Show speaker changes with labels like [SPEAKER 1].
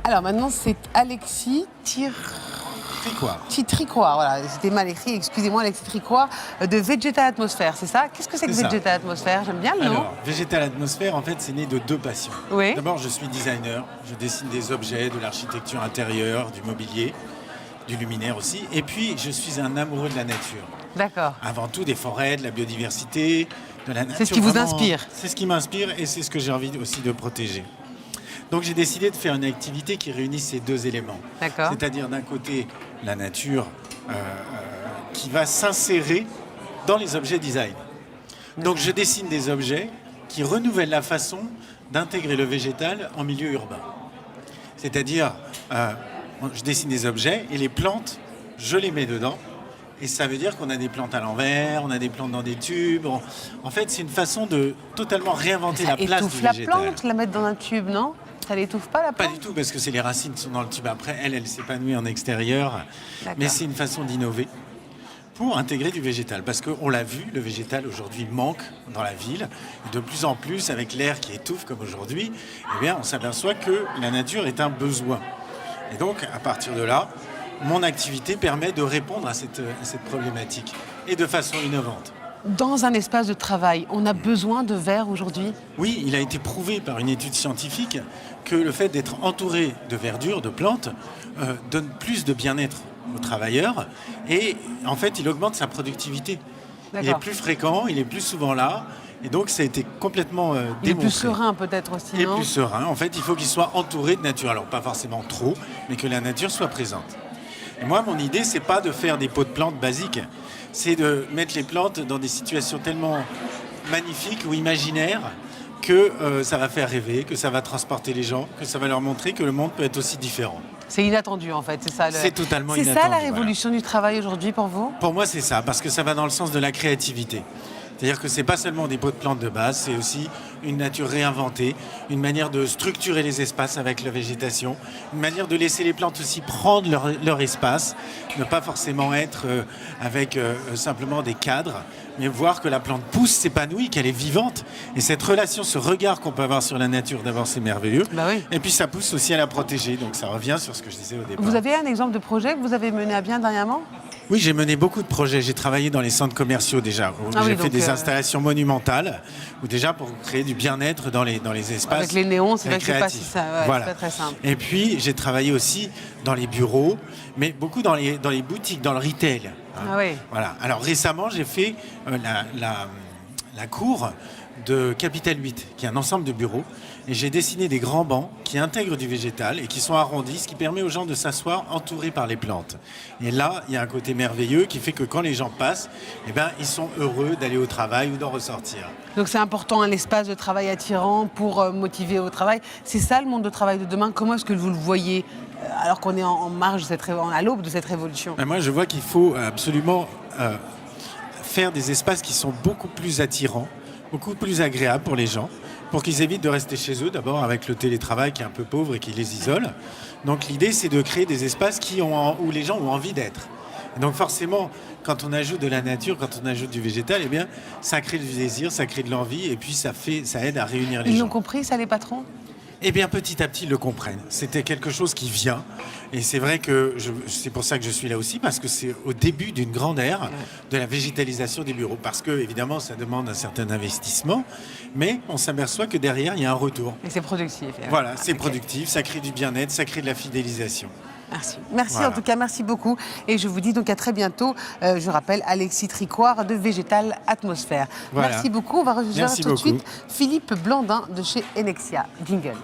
[SPEAKER 1] Alors maintenant, c'est Alexis Tricoire, voilà, c'était mal écrit, excusez-moi Alexis Tricoire, de Végétal Atmosphère, c'est ça? Qu'est-ce que c'est que Végétal Atmosphère? J'aime bien le nom.
[SPEAKER 2] Alors, Végétal Atmosphère, en fait, c'est né de deux passions.
[SPEAKER 1] Oui.
[SPEAKER 2] D'abord, je suis designer, je dessine des objets, de l'architecture intérieure, du mobilier, du luminaire aussi, et puis je suis un amoureux de la nature.
[SPEAKER 1] D'accord.
[SPEAKER 2] Avant tout, des forêts, de la biodiversité, de la nature.
[SPEAKER 1] C'est ce qui vous inspire?
[SPEAKER 2] C'est ce qui m'inspire et c'est ce que j'ai envie aussi de protéger. Donc j'ai décidé de faire une activité qui réunit ces deux éléments.
[SPEAKER 1] D'accord.
[SPEAKER 2] C'est-à-dire d'un côté la nature qui va s'insérer dans les objets design. Donc je dessine des objets qui renouvellent la façon d'intégrer le végétal en milieu urbain. C'est-à-dire, je dessine des objets et les plantes, je les mets dedans. Et ça veut dire qu'on a des plantes à l'envers, on a des plantes dans des tubes. En fait, c'est une façon de totalement réinventer la place du végétal.
[SPEAKER 1] Ça étouffe la plante, la mettre dans un tube, non? Ça l'étouffe pas la plante?
[SPEAKER 2] Pas du tout, parce que c'est les racines qui sont dans le tube. Après, elle s'épanouit en extérieur. Mais c'est une façon d'innover pour intégrer du végétal. Parce qu'on l'a vu, le végétal aujourd'hui manque dans la ville. De plus en plus, avec l'air qui étouffe comme aujourd'hui, eh bien, on s'aperçoit que la nature est un besoin. Et donc, à partir de là, mon activité permet de répondre à cette problématique et de façon innovante.
[SPEAKER 1] Dans un espace de travail, on a besoin de verre aujourd'hui?
[SPEAKER 2] Oui, il a été prouvé par une étude scientifique que le fait d'être entouré de verdure, de plantes, donne plus de bien-être aux travailleurs et en fait, il augmente sa productivité. Il est plus fréquent, il est plus souvent là et donc ça a été complètement démontré.
[SPEAKER 1] Il est plus serein peut-être aussi,
[SPEAKER 2] non ? Il est plus serein. En fait, il faut qu'il soit entouré de nature. Alors, pas forcément trop, mais que la nature soit présente. Et moi, mon idée, c'est pas de faire des pots de plantes basiques, c'est de mettre les plantes dans des situations tellement magnifiques ou imaginaires que ça va faire rêver, que ça va transporter les gens, que ça va leur montrer que le monde peut être aussi différent.
[SPEAKER 1] C'est inattendu en fait, c'est ça.
[SPEAKER 2] C'est totalement inattendu.
[SPEAKER 1] C'est ça la révolution du travail aujourd'hui pour vous?
[SPEAKER 2] Pour moi, c'est ça, parce que ça va dans le sens de la créativité. C'est-à-dire que c'est pas seulement des pots de plantes de base, c'est aussi une nature réinventée, une manière de structurer les espaces avec la végétation, une manière de laisser les plantes aussi prendre leur espace, ne pas forcément être avec simplement des cadres, mais voir que la plante pousse, s'épanouit, qu'elle est vivante. Et cette relation, ce regard qu'on peut avoir sur la nature, d'abord c'est merveilleux.
[SPEAKER 1] Bah oui.
[SPEAKER 2] Et puis ça pousse aussi à la protéger, donc ça revient sur ce que je disais au départ.
[SPEAKER 1] Vous avez un exemple de projet que vous avez mené à bien dernièrement?
[SPEAKER 2] Oui, j'ai mené beaucoup de projets. J'ai travaillé dans les centres commerciaux déjà. J'ai fait des installations monumentales, ou déjà pour créer du bien-être dans les espaces.
[SPEAKER 1] Avec les néons, c'est vrai que c'est pas,
[SPEAKER 2] créatifs.
[SPEAKER 1] voilà. C'est pas très simple.
[SPEAKER 2] Et puis, j'ai travaillé aussi dans les bureaux, mais beaucoup dans les boutiques, dans le retail.
[SPEAKER 1] Ah oui.
[SPEAKER 2] Voilà. Alors récemment, j'ai fait la cour de Capital 8, qui est un ensemble de bureaux. Et j'ai dessiné des grands bancs qui intègrent du végétal et qui sont arrondis, ce qui permet aux gens de s'asseoir entourés par les plantes. Et là, il y a un côté merveilleux qui fait que quand les gens passent, eh ben, ils sont heureux d'aller au travail ou d'en ressortir.
[SPEAKER 1] Donc c'est important, un espace de travail attirant pour motiver au travail. C'est ça le monde de travail de demain. Comment est-ce que vous le voyez alors qu'on est en marge, à l'aube de cette révolution?
[SPEAKER 2] Et moi, je vois qu'il faut absolument faire des espaces qui sont beaucoup plus attirants, beaucoup plus agréables pour les gens, pour qu'ils évitent de rester chez eux, d'abord avec le télétravail qui est un peu pauvre et qui les isole. Donc l'idée, c'est de créer des espaces où les gens ont envie d'être. Et donc forcément, quand on ajoute de la nature, quand on ajoute du végétal, eh bien, ça crée du désir, ça crée de l'envie, et puis ça aide à réunir les gens.
[SPEAKER 1] Ils l'ont compris, ça, les patrons?
[SPEAKER 2] Eh bien, petit à petit, ils le comprennent. C'était quelque chose qui vient. Et c'est vrai que c'est pour ça que je suis là aussi, parce que c'est au début d'une grande ère de la végétalisation des bureaux. Parce que, évidemment, ça demande un certain investissement, mais on s'aperçoit que derrière, il y a un retour.
[SPEAKER 1] Et c'est productif.
[SPEAKER 2] Voilà, c'est productif, ça crée du bien-être, ça crée de la fidélisation.
[SPEAKER 1] Merci. Merci en tout cas, merci beaucoup. Et je vous dis donc à très bientôt. Je rappelle Alexis Tricoire de Végétal Atmosphère. Voilà. Merci beaucoup. On va rejoindre tout de suite Philippe Blandin de chez Enexia. Jingle.